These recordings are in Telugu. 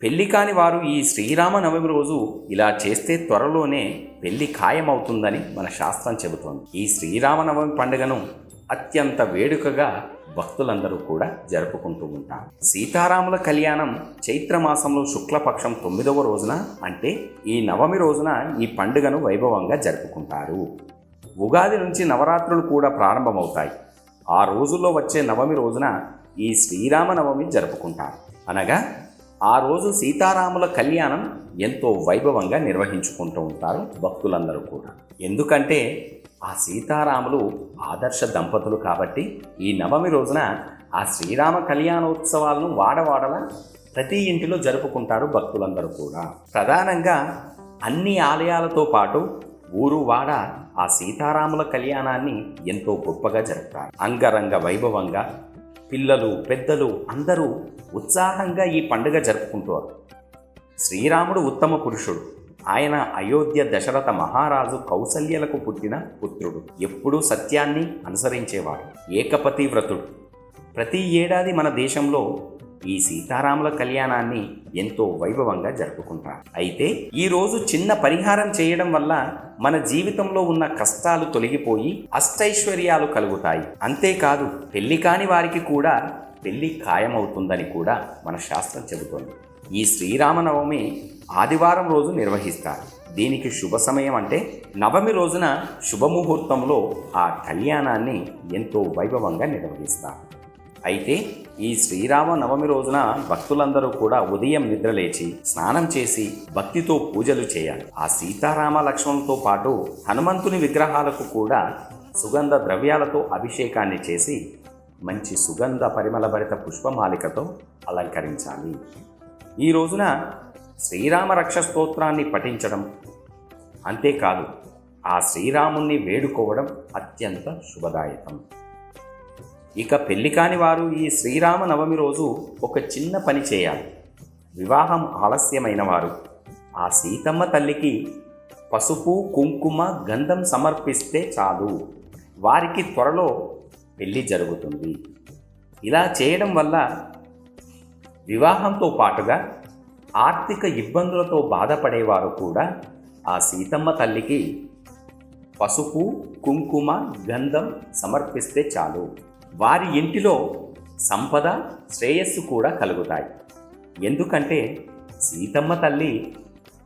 పెళ్లి కాని వారు ఈ శ్రీరామనవమి రోజు ఇలా చేస్తే త్వరలోనే పెళ్లి ఖాయమవుతుందని మన శాస్త్రం చెబుతోంది. ఈ శ్రీరామనవమి పండుగను అత్యంత వేడుకగా భక్తులందరూ కూడా జరుపుకుంటూ ఉంటారు. సీతారాముల కళ్యాణం చైత్రమాసంలో శుక్లపక్షం 9వ రోజున, అంటే ఈ నవమి రోజున ఈ పండుగను వైభవంగా జరుపుకుంటారు. ఉగాది నుంచి నవరాత్రులు కూడా ప్రారంభమవుతాయి. ఆ రోజుల్లో వచ్చే నవమి రోజున ఈ శ్రీరామనవమి జరుపుకుంటారు. అనగా ఆ రోజు సీతారాముల కళ్యాణం ఎంతో వైభవంగా నిర్వహించుకుంటూ ఉంటారు భక్తులందరూ కూడా. ఎందుకంటే ఆ సీతారాములు ఆదర్శ దంపతులు కాబట్టి ఈ నవమి రోజున ఆ శ్రీరామ కళ్యాణోత్సవాలను వాడవాడలా ప్రతి ఇంటిలో జరుపుకుంటారు భక్తులందరూ కూడా. ప్రధానంగా అన్ని ఆలయాలతో పాటు ఊరు వాడ ఆ సీతారాముల కళ్యాణాన్ని ఎంతో గొప్పగా జరుపుతారు. అంగరంగ వైభవంగా పిల్లలు పెద్దలు అందరూ ఉత్సాహంగా ఈ పండుగ జరుపుకుంటారు. శ్రీరాముడు ఉత్తమ పురుషుడు. ఆయన అయోధ్య దశరథ మహారాజు కౌసల్యలకు పుట్టిన పుత్రుడు. ఎప్పుడూ సత్యాన్ని అనుసరించేవాడు. ఏకపతి వ్రతుడు. ప్రతి ఏడాది మన దేశంలో ఈ సీతారాముల కళ్యాణాన్ని ఎంతో వైభవంగా జరుపుకుంటారు. అయితే ఈరోజు చిన్న పరిహారం చేయడం వల్ల మన జీవితంలో ఉన్న కష్టాలు తొలగిపోయి అష్టైశ్వర్యాలు కలుగుతాయి. అంతేకాదు పెళ్లి కాని వారికి కూడా పెళ్లి ఖాయమవుతుందని కూడా మన శాస్త్రం చెబుతోంది. ఈ శ్రీరామనవమి ఆదివారం రోజు నిర్వహిస్తారు. దీనికి శుభ సమయం అంటే నవమి రోజున శుభముహూర్తంలో ఆ కళ్యాణాన్ని ఎంతో వైభవంగా నిర్వహిస్తారు. అయితే ఈ శ్రీరామ నవమి రోజున భక్తులందరూ కూడా ఉదయం నిద్రలేచి స్నానం చేసి భక్తితో పూజలు చేయాలి. ఆ సీతారామ లక్ష్మణులతో పాటు హనుమంతుని విగ్రహాలకు కూడా సుగంధ ద్రవ్యాలతో అభిషేకాన్ని చేసి మంచి సుగంధ పరిమళభరిత పుష్పమాలికతో అలంకరించాలి. ఈ రోజున శ్రీరామ రక్ష స్తోత్రాన్ని పఠించడం, అంతేకాదు ఆ శ్రీరాముణ్ణి వేడుకోవడం అత్యంత శుభదాయకం. ఇక పెళ్లి కాని వారు ఈ శ్రీరామ నవమి రోజు ఒక చిన్న పని చేయాలి. వివాహం ఆలస్యమైన వారు ఆ సీతమ్మ తల్లికి పసుపు కుంకుమ గంధం సమర్పిస్తే చాలు, వారికి త్వరలో పెళ్లి జరుగుతుంది. ఇలా చేయడం వల్ల వివాహంతో పాటుగా ఆర్థిక ఇబ్బందులతో బాధపడేవారు కూడా ఆ సీతమ్మ తల్లికి పసుపు కుంకుమ గంధం సమర్పిస్తే చాలు, వారి ఇంటిలో సంపద శ్రేయస్సు కూడా కలుగుతాయి. ఎందుకంటే సీతమ్మ తల్లి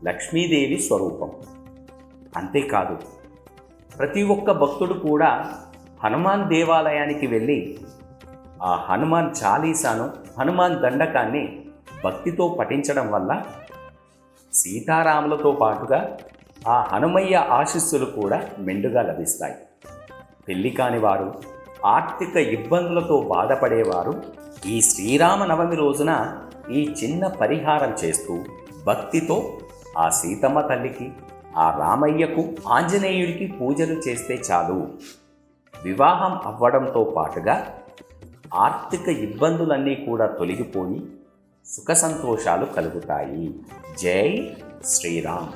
లక్ష్మీదేవి స్వరూపం. అంతేకాదు ప్రతి ఒక్క భక్తుడు కూడా హనుమాన్ దేవాలయానికి వెళ్ళి ఆ హనుమాన్ చాలీసాను, హనుమాన్ దండకాన్ని భక్తితో పఠించడం వల్ల సీతారాములతో పాటుగా ఆ హనుమయ్య ఆశీస్సులు కూడా మెండుగా లభిస్తాయి. పెళ్లి కాని వారు ఆర్థిక ఇబ్బందులతో బాధపడేవారు ఈ శ్రీరామనవమి రోజున ఈ చిన్న పరిహారం చేస్తూ భక్తితో ఆ సీతమ్మ తల్లికి, ఆ రామయ్యకు, ఆంజనేయుడికి పూజలు చేస్తే చాలు, వివాహం అవ్వడంతో పాటుగా ఆర్థిక ఇబ్బందులన్నీ కూడా తొలగిపోయి సుఖ సంతోషాలు కలుగుతాయి. జై శ్రీరామ్.